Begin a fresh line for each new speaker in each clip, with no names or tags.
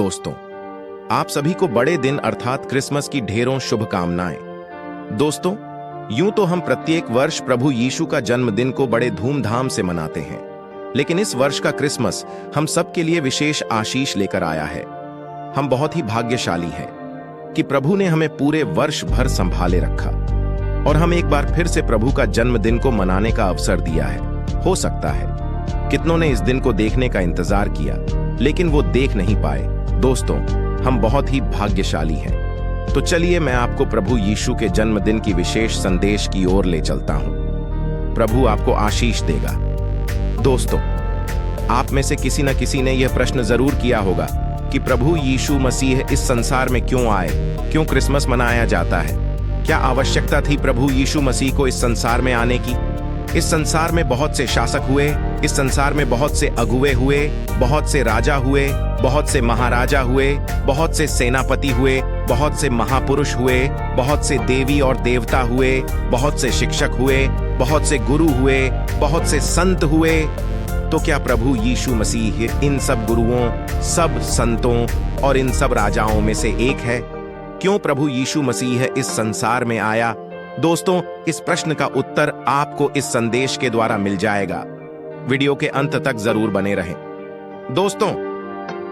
दोस्तों, आप सभी को बड़े दिन अर्थात क्रिसमस की ढेरों शुभकामनाएं। दोस्तों, यूं तो हम प्रत्येक वर्ष प्रभु यीशु का जन्मदिन को बड़े धूमधाम से मनाते हैं, लेकिन इस वर्ष का क्रिसमस हम सब के लिए विशेष आशीष लेकर आया है। हम बहुत ही भाग्यशाली हैं कि प्रभु ने हमें पूरे वर्ष भर संभाले रखा और हम एक बार फिर से प्रभु का जन्मदिन को मनाने का अवसर दिया है। हो सकता है कितनों ने इस दिन को देखने का इंतजार किया, लेकिन वो देख नहीं पाए। दोस्तों, हम बहुत ही भाग्यशाली हैं। तो चलिए मैं आपको प्रभु यीशु के जन्मदिन की विशेष संदेश की ओर ले चलता हूं। प्रभु आपको आशीष देगा। दोस्तों, आप में से किसी न किसी ने यह प्रश्न जरूर किया होगा कि प्रभु यीशु मसीह इस संसार में क्यों आए, क्यों क्रिसमस मनाया जाता है, क्या आवश्यकता थी प्रभु यीशु मसीह को इस संसार में आने की। इस संसार में बहुत से शासक हुए, इस संसार में बहुत से अगुवे हुए, बहुत से राजा हुए, बहुत से महाराजा हुए, बहुत से सेनापति हुए, बहुत से महापुरुष हुए, बहुत से देवी और देवता हुए, बहुत से शिक्षक हुए, बहुत से गुरु हुए, बहुत से संत हुए। तो क्या प्रभु यीशु मसीह इन सब गुरुओं, सब संतों और इन सब राजाओं में से एक है? क्यों प्रभु यीशु मसीह इस संसार में आया? दोस्तों, इस प्रश्न का उत्तर आपको इस संदेश के द्वारा मिल जाएगा। वीडियो के अंत तक जरूर बने रहें। दोस्तों,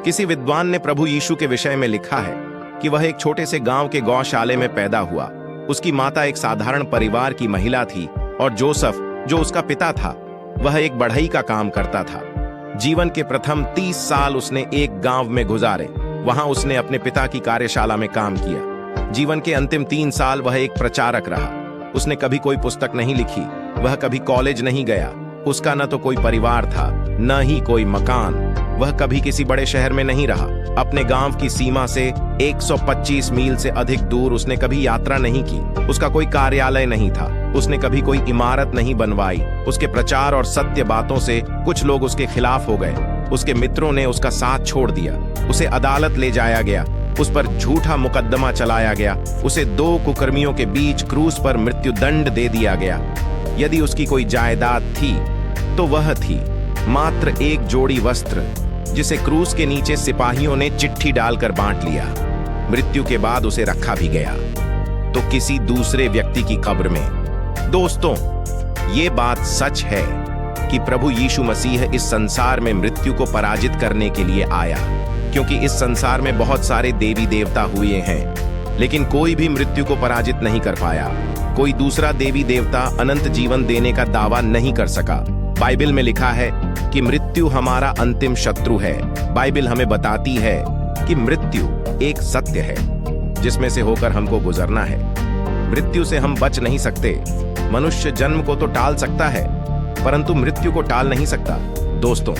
किसी विद्वान ने प्रभु यीशु के विषय में लिखा है कि वह एक छोटे से गांव के गौशाले में पैदा हुआ। उसकी माता एक साधारण परिवार की महिला थी और जोसेफ, जो उसका पिता था, वह एक बढ़ई का काम करता था। जीवन के प्रथम 30 साल उसने एक गांव में गुजारे। वहां उसने अपने पिता की कार्यशाला में काम किया। जीवन के अंतिम 3 साल वह एक प्रचारक रहा। उसने कभी कोई पुस्तक नहीं लिखी, वह कभी कॉलेज नहीं गया, उसका न तो कोई परिवार था न ही कोई मकान। वह कभी किसी बड़े शहर में नहीं रहा। अपने गांव की सीमा से 125 मील से अधिक दूर उसने कभी यात्रा नहीं की। उसका कोई कार्यालय नहीं था, उसने कभी कोई इमारत नहीं बनवाई। उसके प्रचार और सत्य बातों से कुछ लोग उसके खिलाफ हो गए। उसके मित्रों ने उसका साथ छोड़ दिया। उसे अदालत ले जाया गया, उस पर झूठा मुकदमा चलाया गया। उसे 2 कुकर्मियों के बीच क्रूस पर मृत्यु दंड दे दिया गया। यदि उसकी कोई जायदाद थी तो वह थी मात्र एक जोड़ी वस्त्र, जिसे क्रूस के नीचे सिपाहियों ने चिट्ठी डालकर बांट लिया। मृत्यु के बाद उसे रखा भी गया, तो किसी दूसरे व्यक्ति की कब्र में। दोस्तों, ये बात सच है कि प्रभु यीशु मसीह इस संसार में मृत्यु को पराजित करने के लिए आया, क्योंकि इस संसार में बहुत सारे देवी देवता हुए हैं, लेकिन कोई भी मृत्यु को पराजित नहीं कर पाया। कोई दूसरा देवी देवता अनंत जीवन देने का दावा नहीं कर सका। बाइबल में लिखा है कि मृत्यु हमारा अंतिम शत्रु है। बाइबल हमें बताती है कि मृत्यु एक सत्य है जिसमें से होकर हमको गुजरना है। मृत्यु से हम बच नहीं सकते। मनुष्य जन्म को तो टाल सकता है, परंतु मृत्यु को टाल नहीं सकता। दोस्तों,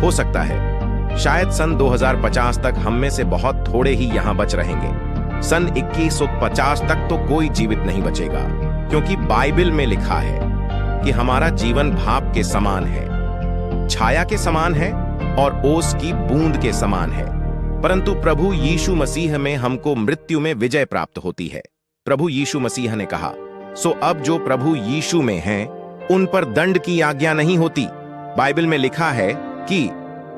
हो सकता है शायद सन 2050 तक हम में से बहुत थोड़े ही यहां बच रहेंगे। सन 2150 तक तो कोई जीवित नहीं बचेगा, क्योंकि बाइबल में लिखा है कि हमारा जीवन भाप के समान है, छाया के समान है और ओस की बूंद के समान है। परंतु प्रभु यीशु मसीह में हमको मृत्यु में विजय प्राप्त होती है। प्रभु यीशु मसीह ने कहा, सो अब जो प्रभु यीशु में हैं, उन पर दंड की आज्ञा नहीं होती। बाइबल में लिखा है कि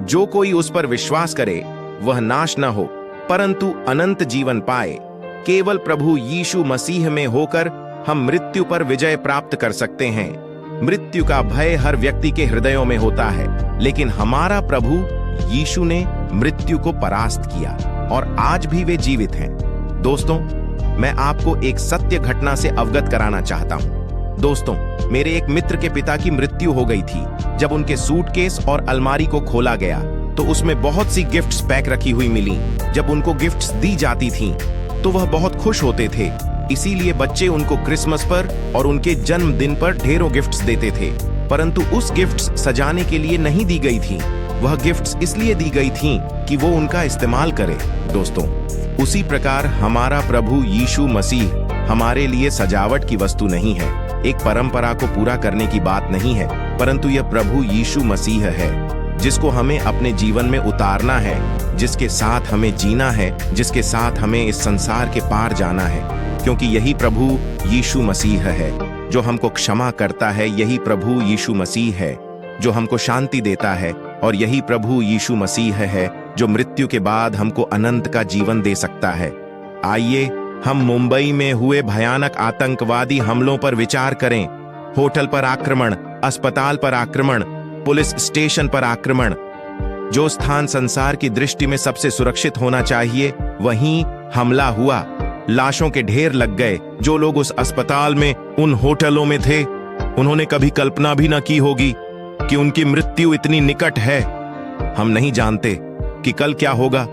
जो कोई उस पर विश्वास करे वह नाश न हो, परंतु अनंत जीवन पाए। केवल प्रभु यीशु मसीह में होकर हम मृत्यु पर विजय प्राप्त कर सकते हैं। मृत्यु का भय हर व्यक्ति के हृदयों में होता है, लेकिन हमारा प्रभु यीशु ने मृत्यु को परास्त किया और आज भी वे जीवित हैं। दोस्तों, मैं आपको एक सत्य घटना से अवगत कराना चाहता हूं। दोस्तों, मेरे एक मित्र के पिता की मृत्यु हो गई थी। जब उनके सूटकेस और अलमारी को खोला गया तो उसमें बहुत सी गिफ्ट्स पैक रखी हुई मिली। जब उनको गिफ्ट्स दी जाती थीं, तो वह बहुत खुश होते थे। इसीलिए बच्चे उनको क्रिसमस पर और उनके जन्मदिन पर ढेरों गिफ्ट्स देते थे। परंतु उस गिफ्ट्स सजाने के लिए नहीं दी गई थीं। वह गिफ्ट्स इसलिए दी गई थीं कि वो उनका इस्तेमाल करे। दोस्तों, उसी प्रकार हमारा प्रभु यीशु मसीह हमारे लिए सजावट की वस्तु नहीं है, एक परंपरा को पूरा करने की बात नहीं है, परंतु यह प्रभु यीशु मसीह है जिसको हमें अपने जीवन में उतारना है, जिसके साथ हमें जीना है, जिसके साथ हमें इस संसार के पार जाना है। क्योंकि यही प्रभु यीशु मसीह है जो हमको क्षमा करता है। यही प्रभु यीशु मसीह है जो हमको शांति देता है, और यही प्रभु यीशु मसीह है जो मृत्यु के बाद हमको अनंत का जीवन दे सकता है। आइए हम मुंबई में हुए भयानक आतंकवादी हमलों पर विचार करें। होटल पर आक्रमण, अस्पताल पर आक्रमण, पुलिस स्टेशन पर आक्रमण। जो स्थान संसार की दृष्टि में सबसे सुरक्षित होना चाहिए, वहीं हमला हुआ। लाशों के ढेर लग गए। जो लोग उस अस्पताल में, उन होटलों में थे, उन्होंने कभी कल्पना भी न की होगी कि उनकी मृत्यु इतनी निकट है। हम नहीं जानते कि कल क्या होगा।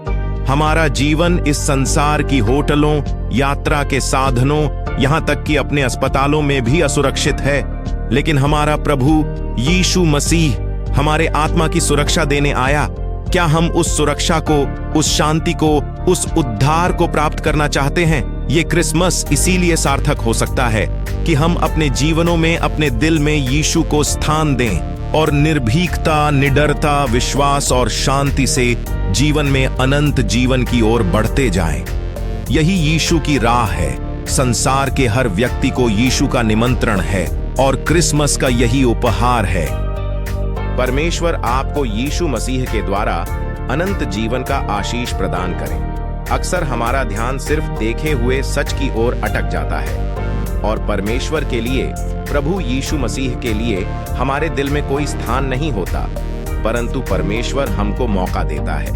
हमारा जीवन इस संसार की होटलों, यात्रा के साधनों, यहां तक कि अपने अस्पतालों में भी असुरक्षित है। लेकिन हमारा प्रभु यीशु मसीह हमारे आत्मा की सुरक्षा देने आया। क्या हम उस सुरक्षा को, उस शांति को, उस उद्धार को प्राप्त करना चाहते हैं? ये क्रिसमस इसीलिए सार्थक हो सकता है कि हम अपने जीवनों में, अपने दिल में यीशु को स्थान दें और निर्भीकता, निडरता, विश्वास और शांति से जीवन में अनंत जीवन की ओर बढ़ते जाएं। यही यीशु की राह है। संसार के हर व्यक्ति को यीशु का निमंत्रण है और क्रिसमस का यही उपहार है। परमेश्वर आपको यीशु मसीह के द्वारा अनंत जीवन का आशीष प्रदान करें। अक्सर हमारा ध्यान सिर्फ देखे हुए सच की ओर अटक जाता है और परमेश्वर के लिए, प्रभु यीशु मसीह के लिए हमारे दिल में कोई स्थान नहीं होता। परंतु परमेश्वर हमको मौका देता है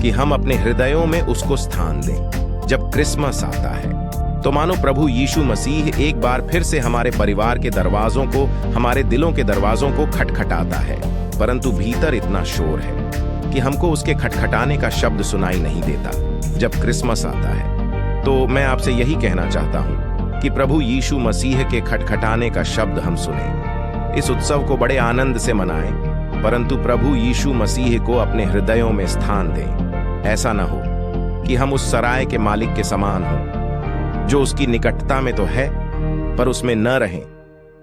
कि हम अपने हृदयों में उसको स्थान दें। जब क्रिसमस आता है तो मानो प्रभु यीशु मसीह एक बार फिर से हमारे परिवार के दरवाजों को, हमारे दिलों के दरवाजों को खटखटाता है। परंतु भीतर इतना शोर है कि हमको उसके खटखटाने का शब्द सुनाई नहीं देता। जब क्रिसमस आता है तो मैं आपसे यही कहना चाहता हूं कि प्रभु यीशु मसीह के खटखटाने का शब्द हम सुने। इस उत्सव को बड़े आनंद से मनाएं, परंतु प्रभु यीशु मसीह को अपने हृदयों में स्थान दें। ऐसा न हो कि हम उस सराय के मालिक के समान हों, जो उसकी निकटता में तो है पर उसमें न रहें,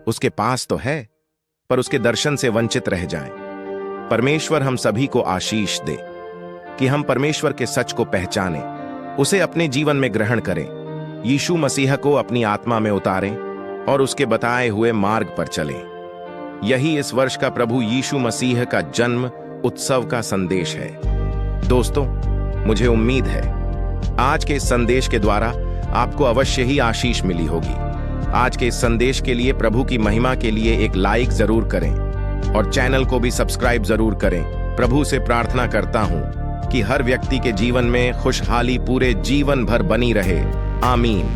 उसके पास तो है पर उसके दर्शन से वंचित रह जाएं। परमेश्वर हम सभी को आशीष दे कि हम परमेश्वर के सच को पहचानें, उसे अपने जीवन में ग्रहण करें, यीशु मसीह को अपनी आत्मा में उतारें और उसके बताए हुए मार्ग पर चलें। यही इस वर्ष का प्रभु यीशु मसीह का जन्म उत्सव का संदेश है। दोस्तों, मुझे उम्मीद है आज के इस संदेश के द्वारा आपको अवश्य ही आशीष मिली होगी। आज के इस संदेश के लिए, प्रभु की महिमा के लिए एक लाइक जरूर करें और चैनल को भी सब्सक्राइब जरूर करें। प्रभु से प्रार्थना करता हूं कि हर व्यक्ति के जीवन में खुशहाली पूरे जीवन भर बनी रहे। आमीन।